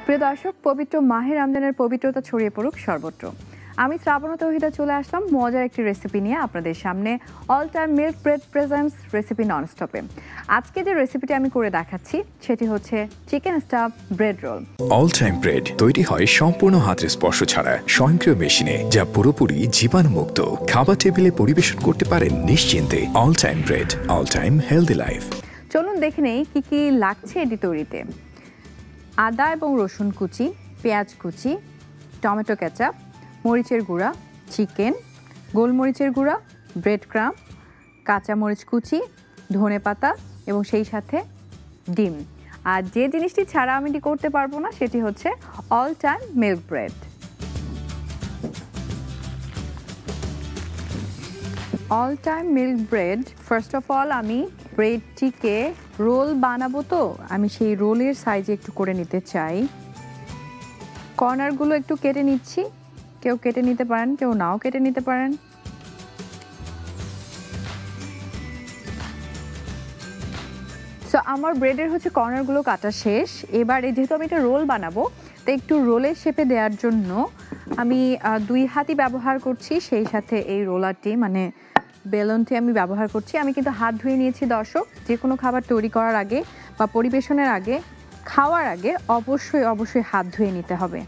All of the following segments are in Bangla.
প্রিয় দর্শক, পবিত্র মাহে রমজানের পবিত্রতা ছড়িয়ে পড়ুক সর্বত্র। আমি শ্রাবণ তৌহিদা চলে আসলাম মজার একটি রেসিপি নিয়ে আপনাদের সামনে। All time milk bread presents recipe ননস্টপে। আজকে যে রেসিপিটি আমি করে দেখাচ্ছি সেটি হচ্ছে chicken stuff bread roll. All time bread তৈরি হয় সম্পূর্ণ হাতের স্পর্শ ছাড়া স্বয়ংক্রিয় মেশিনে, যা পুরোপুরি জীবাণুমুক্ত। খাবার টেবিলে পরিবেশন করতে পারেন নিশ্চিন্তে। All time bread, all time healthy life. চলুন দেখে নেই কি কি লাগছে এটি তৈরিতে। আদা এবং রসুন কুচি, পেঁয়াজ কুচি, টমেটো কেচাপ, মরিচের গুঁড়া, চিকেন, গোলমরিচের গুঁড়া, ব্রেড ক্রাম্ব, কাঁচামরিচ কুচি, ধনেপাতা এবং সেই সাথে ডিম। আর যে জিনিসটি ছাড়া আমি এটি করতে পারবো না সেটি হচ্ছে all time milk bread. All time milk bread, first of all আমি ব্রেডটিকে রোল বানাবো, তো আমি সেই রোলের সাইজে একটু করে নিতে চাই। কর্নারগুলো একটু কেটে নিচ্ছি, কেউ কেটে নিতে পারেন, কেউ নাও কেটে নিতে পারেন। সো আমার ব্রেডের হচ্ছে কর্নারগুলো কাটা শেষ। এবার যেহেতু আমি একটা রোল বানাবো, তো একটু রোলের শেপে দেওয়ার জন্য আমি 2 হাতই ব্যবহার করছি, সেই সাথে এই রোলারটি মানে বেলুনটি আমি ব্যবহার করছি। আমি কিন্তু হাত ধুয়ে নিয়েছি দর্শক। যে কোনো খাবার তৈরি করার আগে বা পরিবেশনের আগে, খাওয়ার আগে অবশ্যই হাত ধুয়ে নিতে হবে।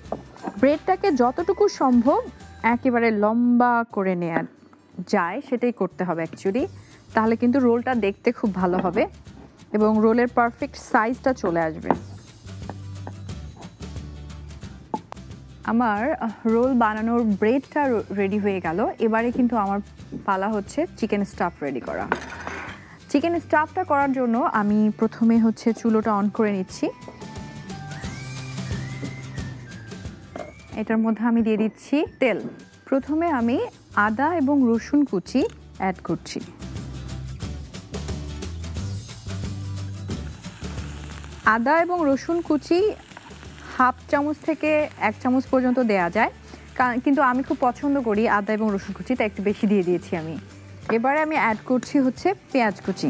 ব্রেডটাকে যতটুকু সম্ভব একেবারে লম্বা করে নেওয়া যায় সেটাই করতে হবে অ্যাকচুয়ালি, তাহলে কিন্তু রোলটা দেখতে খুব ভালো হবে এবং রোলের পারফেক্ট সাইজটা চলে আসবে। আমার রোল বানানোর ব্রেডটা রেডি হয়ে গেল। এবারে কিন্তু আমার পালা হচ্ছে চিকেন স্টাফ রেডি করা। চিকেন স্টাফটা করার জন্য আমি প্রথমে হচ্ছে চুলোটা অন করে নিচ্ছি। এটার মধ্যে আমি দিয়ে দিচ্ছি তেল। প্রথমে আমি আদা এবং রসুন কুচি অ্যাড করছি। আদা এবং রসুন কুচি হাফ চামচ থেকে 1 চামচ পর্যন্ত দেয়া যায়, কিন্তু আমি খুব পছন্দ করি আদা এবং রসুন কুচি, তাই একটু বেশি দিয়ে দিয়েছি আমি। এবারে আমি অ্যাড করছি হচ্ছে পেঁয়াজ কুচি।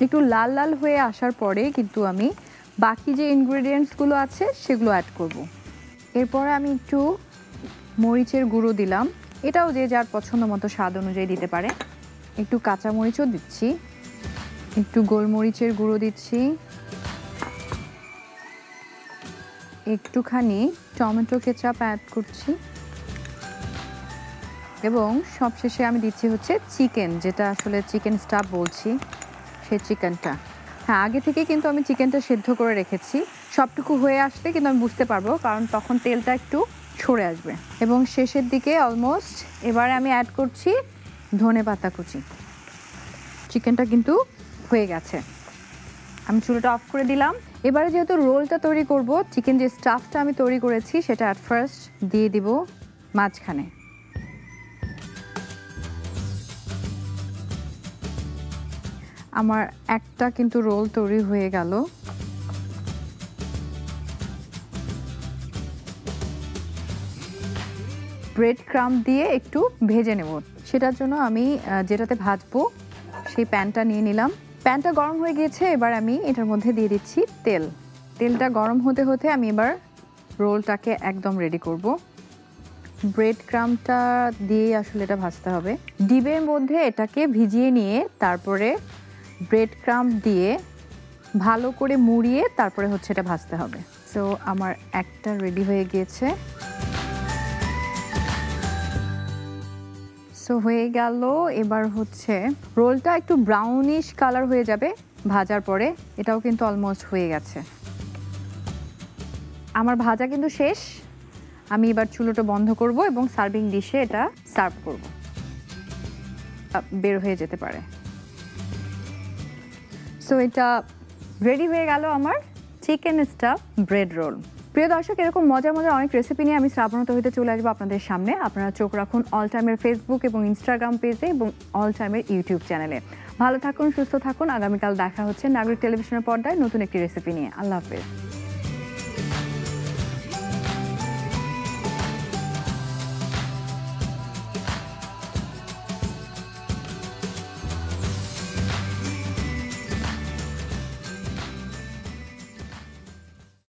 একটু লাল লাল হয়ে আসার পরে কিন্তু আমি বাকি যে ইনগ্রেডিয়েন্টসগুলো আছে সেগুলো অ্যাড করব। এরপরে আমি একটু মরিচের গুঁড়ো দিলাম, এটাও যে যার পছন্দ মতো স্বাদ অনুযায়ী দিতে পারে। একটু কাঁচামরিচও দিচ্ছি, একটু গোলমরিচের গুঁড়ো দিচ্ছি, একটুখানি টমেটো কেচাপ অ্যাড করছি এবং সবশেষে আমি দিচ্ছি হচ্ছে চিকেন, যেটা আসলে চিকেন স্টাফ বলছি, সেই চিকেনটা। হ্যাঁ, আগে থেকে কিন্তু আমি চিকেনটা সেদ্ধ করে রেখেছি। সবটুকু হয়ে আসলে কিন্তু আমি বুঝতে পারবো, কারণ তখন তেলটা একটু সরে আসবে। এবং শেষের দিকে অলমোস্ট এবারে আমি অ্যাড করছি ধনেপাতা কুচি। চিকেনটা কিন্তু হয়ে গেছে, আমি চুলাটা অফ করে দিলাম। এবারে যেহেতু রোলটা তৈরি করব, চিকেন যে স্টাফটা আমি তৈরি করেছি সেটা অ্যাট ফার্স্ট দিয়ে দিব মাঝখানে। আমার একটা কিন্তু রোল তৈরি হয়ে গেল। ব্রেড ক্রাম্ব দিয়ে একটু ভেজে নেব, সেটার জন্য আমি যেটাতে ভাজবো সেই প্যানটা নিয়ে নিলাম। প্যানটা গরম হয়ে গিয়েছে, এবার আমি এটার মধ্যে দিয়ে দিচ্ছি তেল। তেলটা গরম হতে হতে আমি এবার রোলটাকে একদম রেডি করব। ব্রেড ক্রাম্বটা দিয়ে আসলে এটা ভাজতে হবে। ডিমের মধ্যে এটাকে ভিজিয়ে নিয়ে তারপরে ব্রেড ক্রাম্ব দিয়ে ভালো করে মুড়িয়ে তারপরে হচ্ছে এটা ভাজতে হবে। সো আমার একটা রেডি হয়ে গিয়েছে। সো হয়ে গেল। এবার হচ্ছে রোলটা একটু ব্রাউনিশ কালার হয়ে যাবে ভাজার পরে। এটাও কিন্তু অলমোস্ট হয়ে গেছে। আমার ভাজা কিন্তু শেষ। আমি এবার চুলোটা বন্ধ করব এবং সার্ভিং ডিশে এটা সার্ভ করব। বের হয়ে যেতে পারে। সো এটা রেডি হয়ে গেল আমার চিকেন স্টাফ ব্রেড রোল। প্রিয় দর্শক, এরকম মজার অনেক রেসিপি নিয়ে আমি শ্রাবণ তৌহিদা চলে আসবো আপনাদের সামনে। আপনারা চোখ রাখুন অল টাইমের ফেসবুক এবং ইনস্টাগ্রাম পেজে এবং অল টাইমের ইউটিউব চ্যানেলে। ভালো থাকুন, সুস্থ থাকুন। আগামীকাল দেখা হচ্ছে নাগরিক টেলিভিশনের পর্দায় নতুন একটি রেসিপি নিয়ে। আল্লাহ হাফেজ।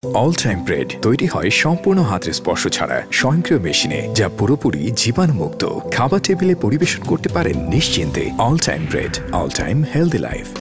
অল টাইম ব্রেড তৈরি হয় সম্পূর্ণ হাতের স্পর্শ ছাড়া স্বয়ংক্রিয় মেশিনে, যা পুরোপুরি জীবাণুমুক্ত। খাবার টেবিলে পরিবেশন করতে পারেন নিশ্চিন্তে। All time bread, all time healthy life.